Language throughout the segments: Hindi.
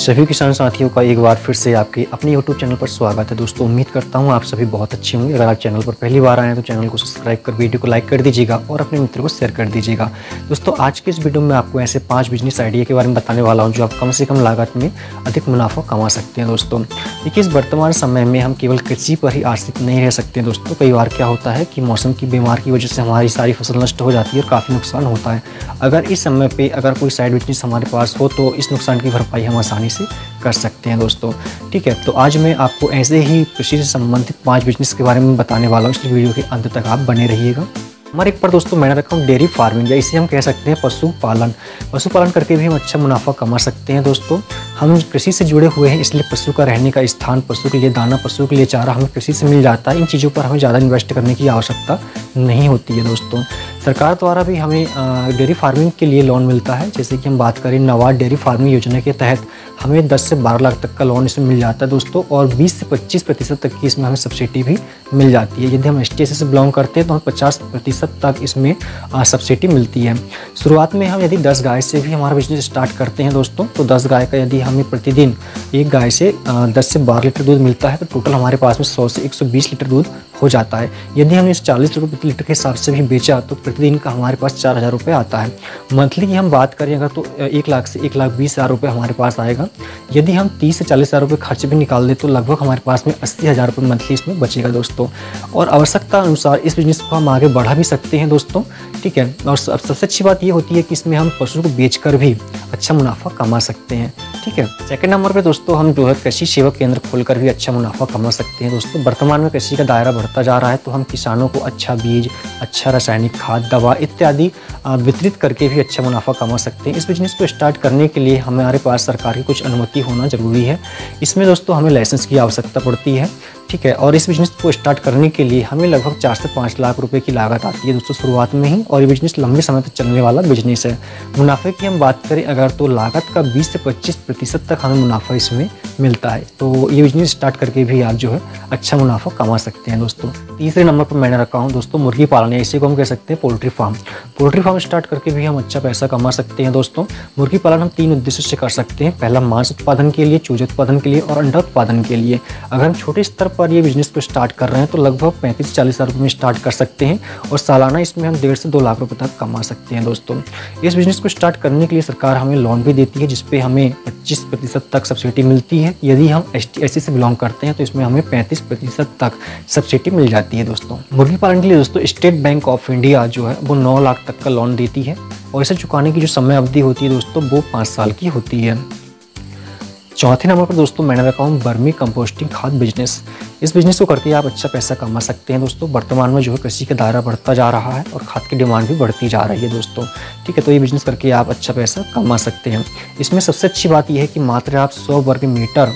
सभी किसान साथियों का एक बार फिर से आपके अपने YouTube चैनल पर स्वागत है। दोस्तों उम्मीद करता हूँ आप सभी बहुत अच्छे होंगे। अगर आप चैनल पर पहली बार आए हैं तो चैनल को सब्सक्राइब कर वीडियो को लाइक कर दीजिएगा और अपने मित्रों को शेयर कर दीजिएगा। दोस्तों आज के इस वीडियो में आपको ऐसे 5 बिजनेस आइडिया के बारे में बताने वाला हूँ जो आप कम से कम लागत में अधिक मुनाफा कमा सकते हैं। दोस्तों देखिए, इस वर्तमान समय में हम केवल कृषि पर ही आश्रित नहीं रह सकते हैं। दोस्तों कई बार क्या होता है कि मौसम की बीमार की वजह से हमारी सारी फसल नष्ट हो जाती है और काफ़ी नुकसान होता है। अगर इस समय पे अगर कोई साइड बिजनेस हमारे पास हो तो इस नुकसान की भरपाई हम आसानी से कर सकते हैं। दोस्तों ठीक है, तो आज मैं आपको ऐसे ही कृषि से संबंधित 5 बिजनेस के बारे में बताने वाला हूँ, इसलिए वीडियो के अंत तक आप बने रहिएगा। हमारे एक पर दोस्तों मैंने रखा हूँ डेयरी फार्मिंग, या इसे हम कह सकते हैं पशुपालन। पशुपालन करके भी हम अच्छा मुनाफा कमा सकते हैं। दोस्तों हम कृषि से जुड़े हुए हैं, इसलिए पशु का रहने का स्थान, पशु के लिए दाना, पशु के लिए चारा हमें कृषि से मिल जाता है। इन चीज़ों पर हमें ज़्यादा इन्वेस्ट करने की आवश्यकता नहीं होती है। दोस्तों सरकार द्वारा भी हमें डेयरी फार्मिंग के लिए लोन मिलता है। जैसे कि हम बात करें नबार्ड डेयरी फार्मिंग योजना के तहत हमें 10 से 12 लाख तक का लोन इसमें मिल जाता है दोस्तों, और 20 से 25% तक की इसमें हमें सब्सिडी भी मिल जाती है। यदि हम ST से बिलोंग करते हैं तो हमें 50% तक इसमें सब्सिडी मिलती है। शुरुआत में हम यदि 10 गाय से भी हमारा बिजनेस स्टार्ट करते हैं दोस्तों, तो 10 गाय का यदि हमें प्रतिदिन एक गाय से 10 से 12 लीटर दूध मिलता है तो टोटल हमारे पास में 100 से 120 लीटर दूध हो जाता है। यदि हमने इस 40 रुपये प्रति लीटर के हिसाब से भी बेचा तो प्रतिदिन का हमारे पास 4000 रुपये आता है। मंथली की हम बात करें अगर तो 1 लाख से 1,20,000 रुपये हमारे पास आएगा। यदि हम 30 से 40,000 रुपये खर्च भी निकाल दें तो लगभग हमारे पास में 80,000 रुपये मंथली इसमें बचेगा दोस्तों। और आवश्यकता अनुसार इस बिजनेस को हम आगे बढ़ा भी सकते हैं दोस्तों, ठीक है। और सबसे अच्छी बात ये होती है कि इसमें हम पशु को बेचकर भी अच्छा मुनाफा कमा सकते हैं, ठीक है। सेकंड नंबर पे दोस्तों हम जो है कृषि सेवा केंद्र खोलकर भी अच्छा मुनाफा कमा सकते हैं। दोस्तों वर्तमान में कृषि का दायरा बढ़ता जा रहा है, तो हम किसानों को अच्छा बीज, अच्छा रासायनिक खाद, दवा इत्यादि वितरित करके भी अच्छा मुनाफा कमा सकते हैं। इस बिजनेस को स्टार्ट करने के लिए हमारे पास सरकार की कुछ अनुमति होना जरूरी है। इसमें दोस्तों हमें लाइसेंस की आवश्यकता पड़ती है, ठीक है। और इस बिजनेस को स्टार्ट करने के लिए हमें लगभग 4 से 5 लाख रुपए की लागत आती है दोस्तों शुरुआत में ही, और ये बिजनेस लंबे समय तक चलने वाला बिजनेस है। मुनाफे की हम बात करें अगर तो लागत का 20 से 25% तक हमें मुनाफा इसमें मिलता है। तो ये बिजनेस स्टार्ट करके भी आप जो है अच्छा मुनाफा कमा सकते हैं दोस्तों। तीसरे नंबर पर मैंने रखा हूँ दोस्तों मुर्गी पालन, या इसी को हम कह सकते हैं poultry farm. Poultry farm start करके भी हम अच्छा पैसा कमा सकते हैं दोस्तों। मुर्गी पालन हम 3 उद्देश्यों से कर सकते हैं। पहला मांस उत्पादन के लिए, चूजे उत्पादन के लिए और अंडा उत्पादन के लिए। अगर हम छोटे स्तर पर ये बिजनेस को स्टार्ट कर रहे हैं तो लगभग 35 से 40 हज़ार रुपये में स्टार्ट कर सकते हैं, और सालाना इसमें हम 1.5 से 2 लाख रुपये तक कमा सकते हैं दोस्तों। इस बिजनेस को स्टार्ट करने के लिए सरकार हमें लोन भी देती है, जिसपे हमें 25% तक सब्सिडी मिलती है। यदि हम ST से बिलोंग करते हैं तो इसमें हमें 35% तक सब्सिडी मिल जाती है दोस्तों। मुर्गी पालन के लिए दोस्तों स्टेट बैंक ऑफ इंडिया जो है वो 9 लाख तक का लोन देती है, और इसे चुकाने की जो समय अवधि होती है दोस्तों वो 5 साल की होती है। चौथे नंबर पर दोस्तों मैंने रखा हूँ वर्मी कंपोस्टिंग खाद बिजनेस। इस बिजनेस को करके आप अच्छा पैसा कमा सकते हैं दोस्तों। वर्तमान में जो है कृषि का दायरा बढ़ता जा रहा है और खाद की डिमांड भी बढ़ती जा रही है दोस्तों, ठीक है। तो ये बिजनेस करके आप अच्छा पैसा कमा सकते हैं। इसमें सबसे अच्छी बात यह है कि मात्र आप 100 वर्ग मीटर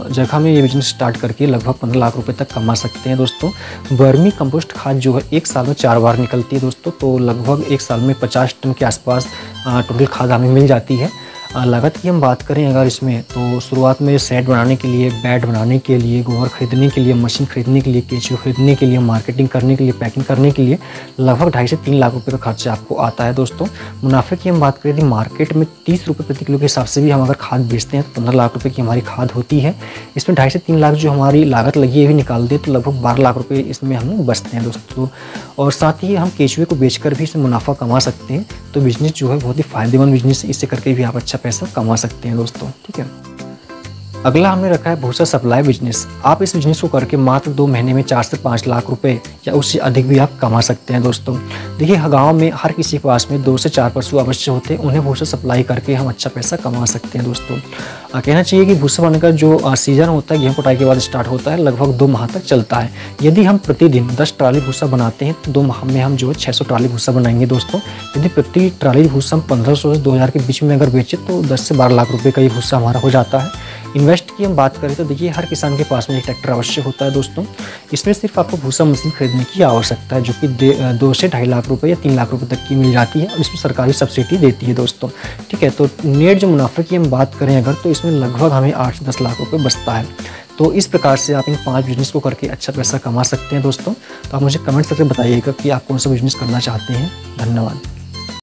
जगह में ये बिजनेस स्टार्ट करके लगभग 15 लाख रुपये तक कमा सकते हैं दोस्तों। वर्मी कंपोस्ट खाद जो है 1 साल में 4 बार निकलती है दोस्तों, तो लगभग 1 साल में 50 टन के आसपास टोटल खाद हमें मिल जाती है। लागत की हम बात करें अगर इसमें, तो शुरुआत में सेट बनाने के लिए, बेड बनाने के लिए, गोबर खरीदने के लिए, मशीन खरीदने के लिए, केचुए खरीदने के लिए, मार्केटिंग करने के लिए, पैकिंग करने के लिए लगभग 2.5 से 3 लाख रुपए का खर्चा आपको आता है दोस्तों। मुनाफे की हम बात करें यदि मार्केट में 30 रुपये प्रति किलो के हिसाब से भी हम अगर खाद बेचते हैं तो 15 लाख रुपये की हमारी खाद होती है। इसमें 2.5 से 3 लाख जो हमारी लागत लगी है भी निकाल दे तो लगभग 12 लाख रुपये इसमें हमें बचते हैं दोस्तों। और साथ ही हम केचुए को बेचकर भी इसमें मुनाफा कमा सकते हैं। तो बिजनेस जो है बहुत ही फायदेमंद बिजनेस है, इससे करके भी आप अच्छा पैसा कमा सकते हैं दोस्तों, ठीक है। अगला हमने रखा है भूसा सप्लाई बिजनेस। आप इस बिजनेस को करके मात्र 2 महीने में 4 से 5 लाख रुपए या उससे अधिक भी आप कमा सकते हैं दोस्तों। देखिए गांव में हर किसी के पास में 2 से 4 पशु अवश्य होते हैं, उन्हें भूसा सप्लाई करके हम अच्छा पैसा कमा सकते हैं दोस्तों। कहना चाहिए कि भूसा बनाने का जो सीजन होता है गेहूं कटाई के बाद स्टार्ट होता है, लगभग 2 माह तक चलता है। यदि हम प्रतिदिन 10 ट्राली भूसा बनाते हैं तो 2 माह में हम जो है 600 ट्राली भूसा बनाएंगे दोस्तों। यदि प्रति ट्राली भूसा हम 1500 से 2000 के बीच में अगर बेचे तो 10 से 12 लाख रुपये का ये भूसा हमारा हो जाता है। इन्वेस्ट की हम बात करें तो देखिए हर किसान के पास में एक ट्रैक्टर अवश्य होता है दोस्तों। इसमें सिर्फ आपको भूसा मशीन खरीदने की आवश्यकता है, जो कि 2 से 2.5 लाख रुपए या 3 लाख रुपए तक की मिल जाती है, और इसमें सरकारी सब्सिडी देती है दोस्तों, ठीक है। तो नेट जो मुनाफे की हम बात करें अगर तो इसमें लगभग हमें 8 से 10 लाख रुपये बचता है। तो इस प्रकार से आप इन 5 बिजनेस को करके अच्छा पैसा कमा सकते हैं दोस्तों। तो आप मुझे कमेंट करके बताइएगा कि आप कौन सा बिजनेस करना चाहते हैं। धन्यवाद।